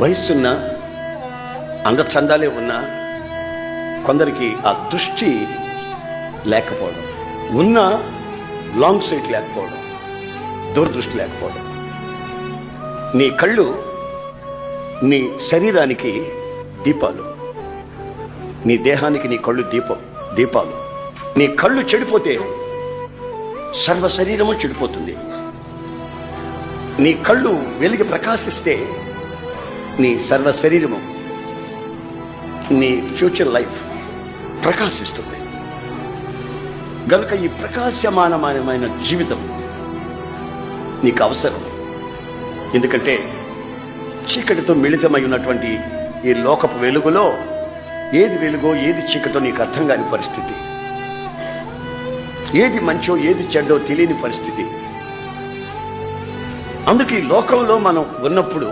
వయస్సున్నా అందచందాలే ఉన్నా కొందరికి ఆ దృష్టి లేకపోవడం, ఉన్న లాంగ్ సైట్ లేకపోవడం, దూరదృష్టి లేకపోవడం. నీ కళ్ళు నీ శరీరానికి దీపాలు, నీ దేహానికి నీ కళ్ళు దీపాలు. నీ కళ్ళు చెడిపోతే సర్వ శరీరము చెడిపోతుంది. నీ కళ్ళు వెలిగి ప్రకాశిస్తే నీ సర్వ శరీరము, నీ ఫ్యూచర్ లైఫ్ ప్రకాశిస్తుంది. గనుక ఈ ప్రకాశమానమైన జీవితం నీకు అవసరం. ఎందుకంటే చీకటితో మిళితమై ఉన్నటువంటి ఈ లోకపు వెలుగులో ఏది వెలుగో ఏది చీకటో నీకు అర్థం కాని పరిస్థితి, ఏది మంచో ఏది చెడ్డో తెలియని పరిస్థితి. అందుకే ఈ లోకంలో మనం ఉన్నప్పుడు